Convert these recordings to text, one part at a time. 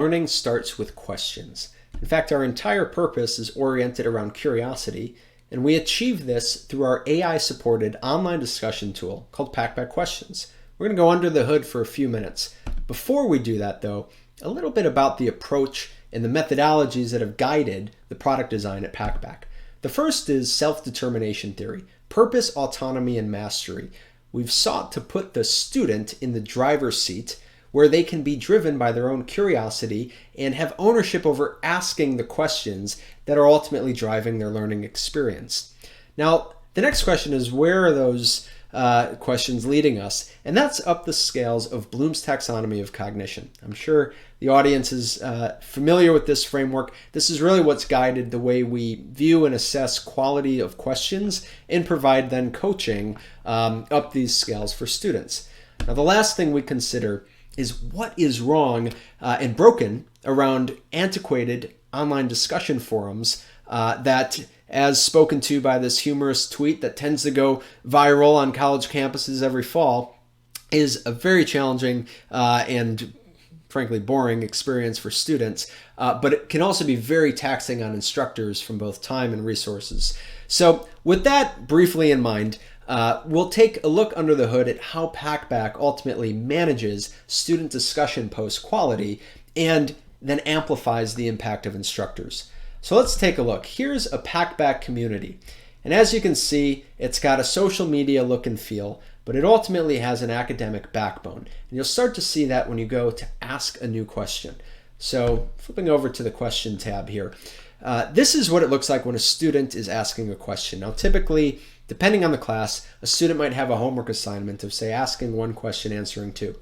Learning starts with questions. In fact, our entire purpose is oriented around curiosity, and we achieve this through our AI-supported online discussion tool called Packback Questions. We're going to go under the hood for a few minutes. Before we do that, though, a little bit about the approach and the methodologies that have guided the product design at Packback. The first is self-determination theory, purpose, autonomy, and mastery. We've sought to put the student in the driver's seat where they can be driven by their own curiosity and have ownership over asking the questions that are ultimately driving their learning experience. Now, the next question is, where are those questions leading us? And that's up the scales of Bloom's taxonomy of cognition. I'm sure the audience is familiar with this framework. This is really what's guided the way we view and assess quality of questions and provide then coaching up these scales for students. Now, the last thing we consider is what is wrong and broken around antiquated online discussion forums that, as spoken to by this humorous tweet that tends to go viral on college campuses every fall, is a very challenging and frankly boring experience for students, but it can also be very taxing on instructors from both time and resources. So with that briefly in mind, we'll take a look under the hood at how Packback ultimately manages student discussion post quality and then amplifies the impact of instructors. So let's take a look. Here's a Packback community. And as you can see, it's got a social media look and feel, but it ultimately has an academic backbone. And you'll start to see that when you go to ask a new question. So flipping over to the question tab here. This is what it looks like when a student is asking a question. Now, typically, depending on the class, a student might have a homework assignment of, say, asking one question, answering two.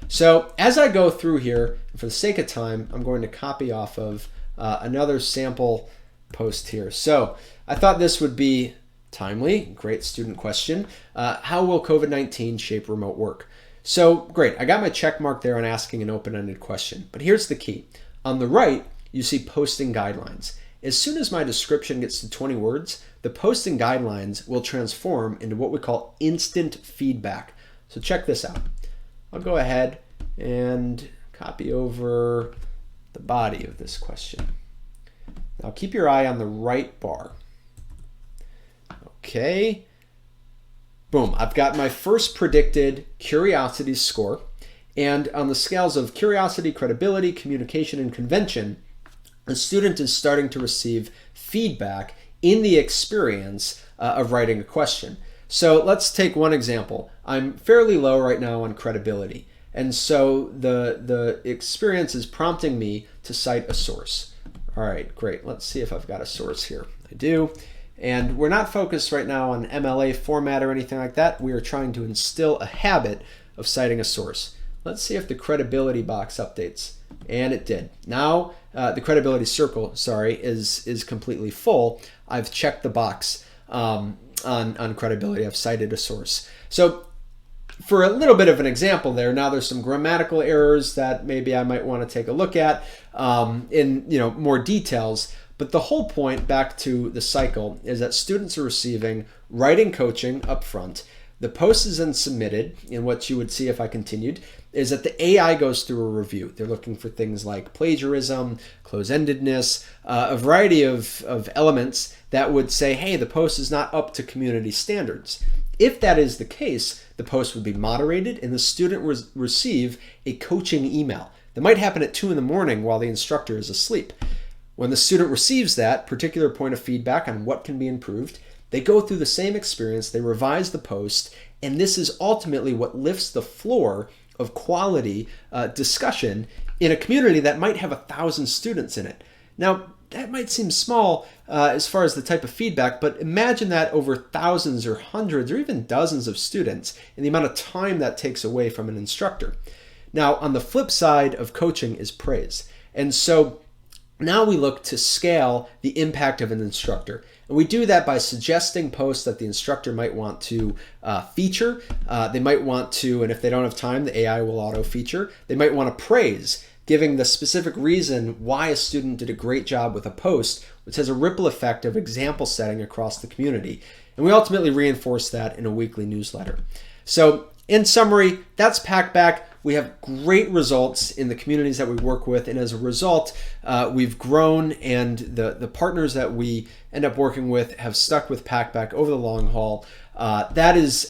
So as I go through here, for the sake of time, I'm going to copy off of another sample post here. So I thought this would be timely, great student question. How will COVID-19 shape remote work? So great, I got my check mark there on asking an open-ended question. But here's the key. On the right, you see posting guidelines. As soon as my description gets to 20 words, the posting guidelines will transform into what we call instant feedback. So check this out. I'll go ahead and copy over the body of this question. Now keep your eye on the right bar. Okay. Boom, I've got my first predicted curiosity score. And on the scales of curiosity, credibility, communication, and convention, the student is starting to receive feedback in the experience of writing a question. So let's take one example. I'm fairly low right now on credibility. And so the experience is prompting me to cite a source. All right, great. Let's see if I've got a source here. I do. And we're not focused right now on MLA format or anything like that. We are trying to instill a habit of citing a source. Let's see if the credibility box updates. And it did. Now the credibility circle, is completely full. I've checked the box on credibility. I've cited a source. So for a little bit of an example there, now there's some grammatical errors that maybe I might want to take a look at in more details. But the whole point, back to the cycle, is that students are receiving writing coaching up front. The post is then submitted, and what you would see if I continued is that the AI goes through a review. They're looking for things like plagiarism, close-endedness, a variety of elements that would say, hey, the post is not up to community standards. If that is the case, the post would be moderated and the student would receive a coaching email. That might happen at 2 in the morning while the instructor is asleep. When the student receives that particular point of feedback on what can be improved, they go through the same experience, they revise the post, and this is ultimately what lifts the floor of quality discussion in a community that might have 1,000 students in it. Now, that might seem small as far as the type of feedback, but imagine that over thousands or hundreds or even dozens of students and the amount of time that takes away from an instructor. Now, on the flip side of coaching is praise. And so now we look to scale the impact of an instructor. And we do that by suggesting posts that the instructor might want to feature. They might want to, and if they don't have time, the AI will auto-feature. They might want to praise, giving the specific reason why a student did a great job with a post, which has a ripple effect of example setting across the community. And we ultimately reinforce that in a weekly newsletter. So in summary, that's Packback. we have great results in the communities that we work with, and as a result, we've grown, and the partners that we end up working with have stuck with Packback over the long haul. That is